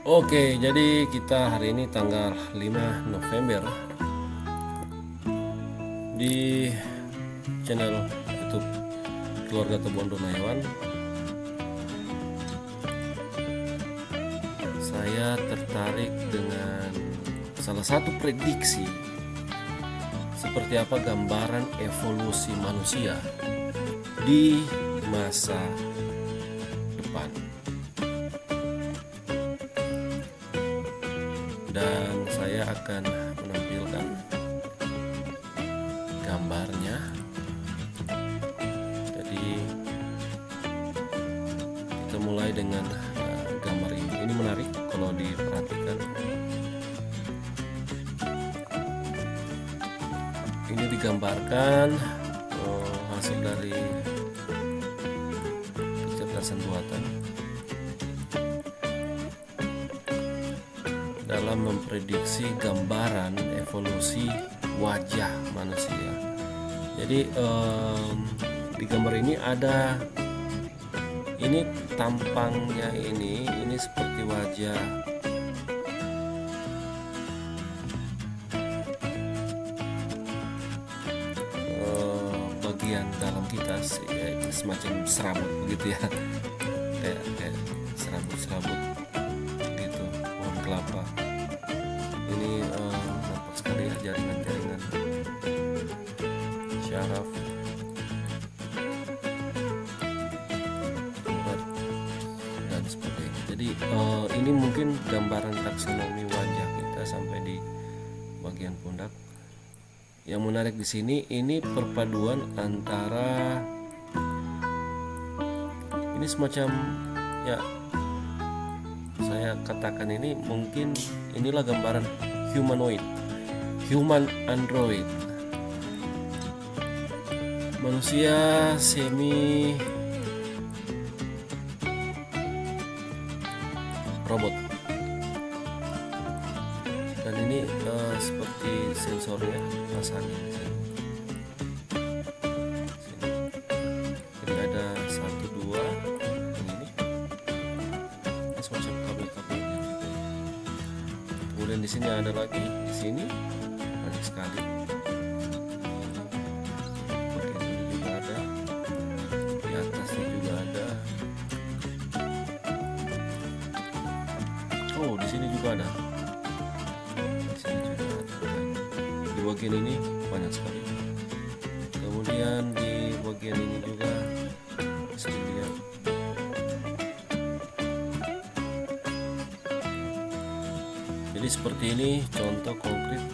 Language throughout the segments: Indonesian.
Oke, jadi kita hari ini tanggal 5 November di channel YouTube Keluarga Kebon Donayawan. Saya tertarik dengan salah satu prediksi seperti apa gambaran evolusi manusia di masa depan. Dan saya akan menampilkan gambarnya. Jadi kita mulai dengan gambar ini. Ini menarik kalau diperhatikan. Ini digambarkan hasil dari kecerdasan buatan dalam memprediksi gambaran evolusi wajah manusia. Jadi di gambar ini ada, ini tampangnya ini seperti wajah bagian dalam kita, semacam serabut begitu ya, kayak serabut gitu, pohon kelapa. Ini nampak sekali ya jaringan-jaringan syaraf, urat, dan sebagainya. Jadi ini mungkin gambaran taksonomi wajah kita sampai di bagian pundak. Yang menarik di sini ini perpaduan antara, ini semacam ya, saya katakan ini mungkin inilah gambaran humanoid, human android, manusia semi robot. Dan ini seperti sensornya pasangnya di sini. Jadi ada 1, 2 ini semacam kabel-kabel gitu. Kemudian di sini ada lagi, di sini banyak sekali. Bagian ini juga ada, di atasnya juga ada. Oh, di sini juga ada. Di bagian ini banyak sekali. Kemudian di bagian ini juga bisa dilihat. Jadi seperti ini contoh konkret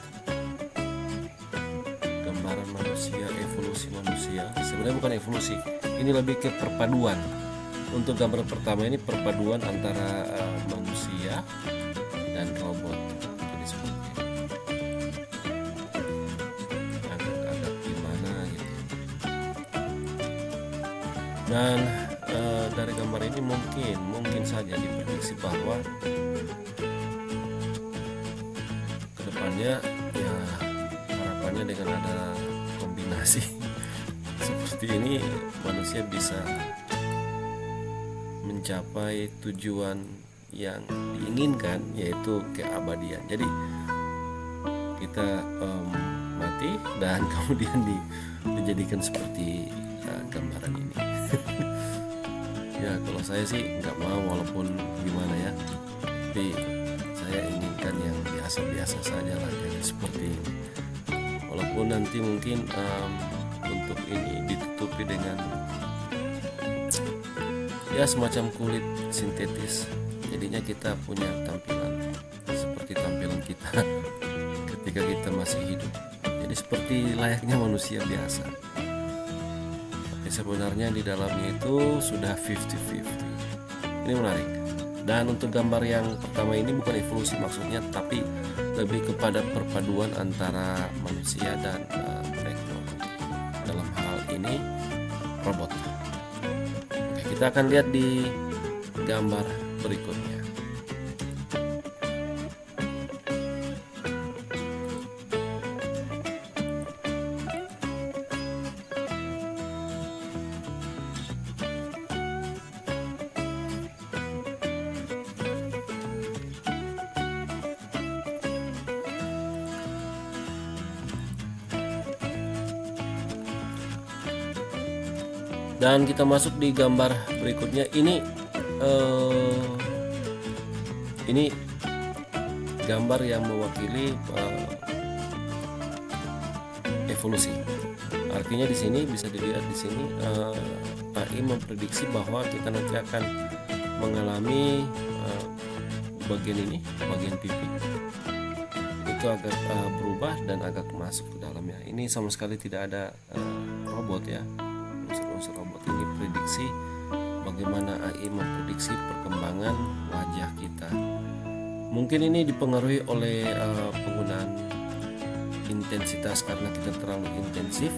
gambaran manusia, evolusi manusia. Sebenarnya bukan evolusi, ini lebih ke perpaduan. Untuk gambar pertama ini perpaduan antara manusia dan robot. Jadi seperti ini. Agak gimana gitu. Dan dari gambar ini mungkin saja diprediksi bahwa kedepannya ya harapannya dengan ada kombinasi seperti ini manusia bisa mencapai tujuan yang diinginkan, yaitu keabadian. Jadi kita mati dan kemudian dijadikan seperti gambaran ini. Ya kalau saya sih nggak mau, walaupun gimana ya, tapi saya inginkan yang biasa-biasa saja lah, jadi seperti ini. Walaupun nanti mungkin untuk ini ditutupi dengan ya semacam kulit sintetis, jadinya kita punya tampilan seperti tampilan kita ketika kita masih hidup. Jadi seperti layaknya manusia biasa, tapi sebenarnya di dalamnya itu sudah 50-50. Ini menarik. Dan untuk gambar yang pertama ini bukan evolusi maksudnya, tapi lebih kepada perpaduan antara manusia dan teknologi, dalam hal ini robot. Oke, kita akan lihat di gambar berikutnya. Dan kita masuk di gambar berikutnya. Ini gambar yang mewakili evolusi. Artinya di sini bisa dilihat di sini AI memprediksi bahwa kita nanti akan mengalami bagian ini, bagian pipi itu agak berubah dan agak masuk ke dalamnya. Ini sama sekali tidak ada robot ya, unsur-unsur robot. Ini prediksi bagaimana AI memprediksi perkembangan wajah kita. Mungkin ini dipengaruhi oleh penggunaan intensitas, karena kita terlalu intensif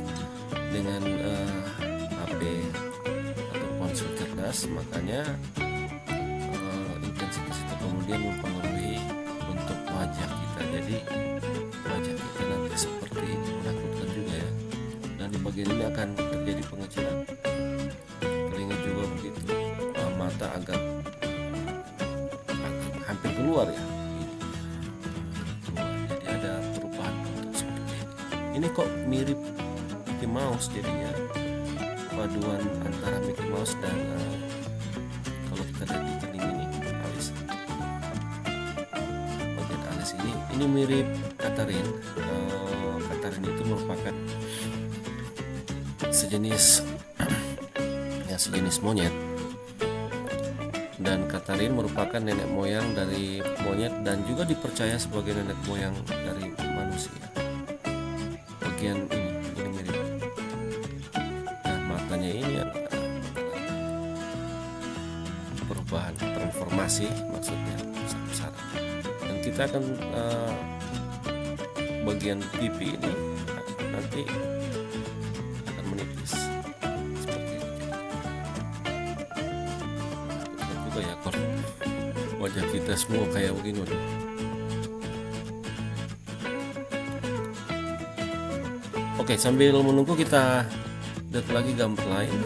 dengan HP atau ponsel cerdas, makanya intensitas itu kemudian mempengaruhi bentuk wajah kita. Jadi wajah kita nanti seperti ini, menakutkan juga ya. Dan di bagian ini akan terjadi pengecilan, telinga juga begitu, mata agak hampir keluar ya. Jadi ada perubahan bentuk seperti ini. Ini kok mirip Mickey Mouse jadinya, paduan antara Mickey Mouse dan kalau kita lihat di kening ini, alis, bagian alis ini mirip Katarin. Katarin itu merupakan sejenis monyet, dan Katarin merupakan nenek moyang dari monyet dan juga dipercaya sebagai nenek moyang dari manusia. Bagian ini mirip. Nah, matanya ini perubahan, transformasi maksudnya besar-besaran. Dan kita akan bagian pipi ini nanti akan menipis seperti ini. Kita juga ya kalau wajah kita semua kayak begini. Waduh. Oke, sambil menunggu kita lihat lagi gambar lain.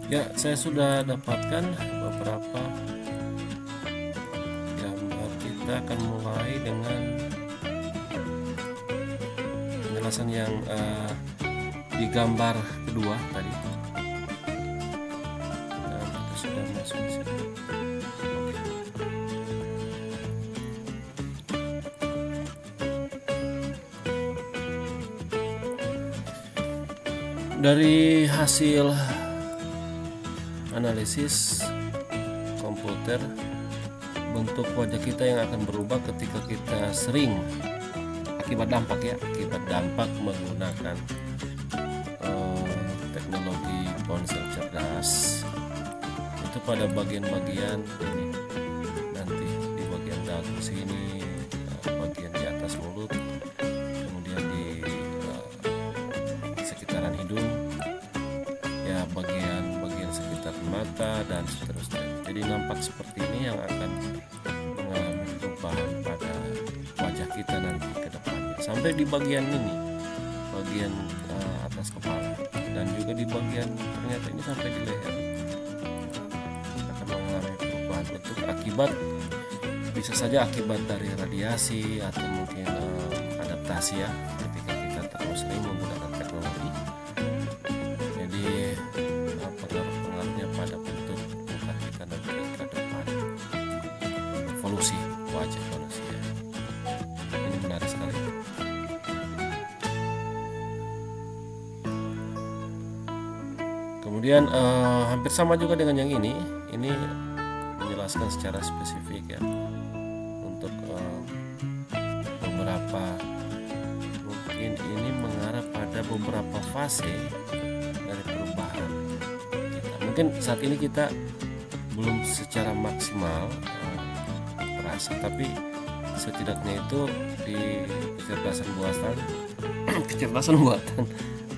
Ya, saya sudah dapatkan beberapa gambar. Kita akan mulai dengan penjelasan yang di gambar kedua tadi. Dan kita sudah masuk di sini. Dari hasil analisis komputer, bentuk wajah kita yang akan berubah ketika kita sering akibat dampak menggunakan teknologi ponsel cerdas. Itu pada bagian-bagian ini nanti di bagian dagu sini, bagian di atas mulut, kemudian di sekitaran hidung, ya bagian sekitar mata dan seterusnya. Jadi nampak seperti ini yang akan mengalami perubahan pada wajah kita nanti ke depannya. Sampai di bagian ini, bagian atas kepala, dan juga di bagian ternyata ini sampai di leher akan mengalami perubahan bentuk akibat, bisa saja akibat dari radiasi atau mungkin adaptasi ya ketika kita terlalu sering menggunakan teknologi. Jadi pengaruh-pengaruhnya pada bentuk muka kita nanti ke depan, evolusi wajah manusia. Ini menarik sekali. Kemudian hampir sama juga dengan yang ini menjelaskan secara spesifik ya untuk beberapa, mungkin ini mengarah pada beberapa fase dari perubahan kita. Mungkin saat ini kita belum secara maksimal terasa, tapi setidaknya itu di kecerdasan buatan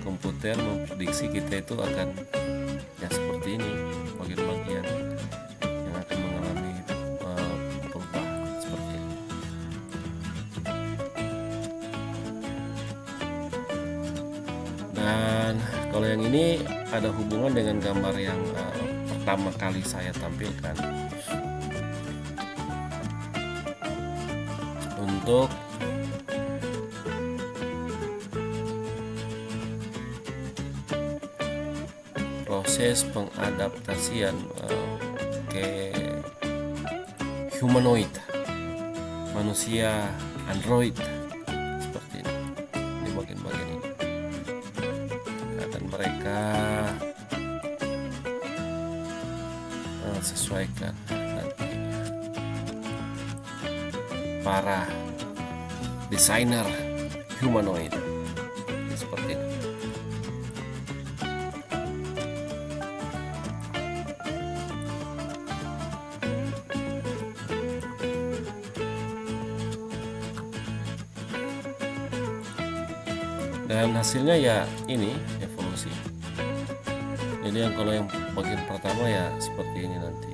komputer memprediksi kita itu akan ya seperti ini, bagian-bagian yang akan mengalami perubahan seperti ini. Dan kalau yang ini ada hubungan dengan gambar yang pertama kali saya tampilkan untuk proses pengadaptasian ke humanoid, manusia android seperti ini. Ini bagian-bagian ini akan mereka sesuaikan nanti para desainer humanoid seperti ini. Dan hasilnya ya ini evolusi. Jadi kalau yang bagian pertama ya seperti ini nanti.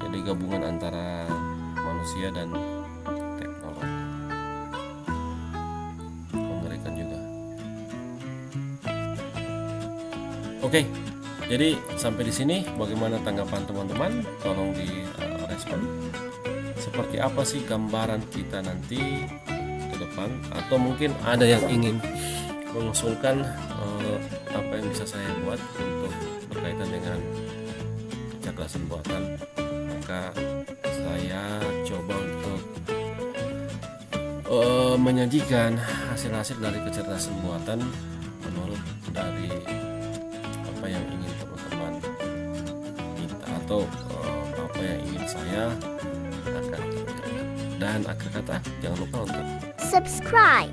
Jadi gabungan antara manusia dan teknologi. Mengerikan juga. Oke. Jadi sampai di sini bagaimana tanggapan teman-teman? Tolong di respon. Seperti apa sih gambaran kita nanti depan, atau mungkin ada yang ingin mengusulkan apa yang bisa saya buat untuk berkaitan dengan kecerdasan buatan, maka saya coba untuk menyajikan hasil-hasil dari kecerdasan buatan menurut dari apa yang ingin teman-teman minta atau apa yang ingin saya akan kerjakan. Dan akhir kata jangan lupa untuk subscribe.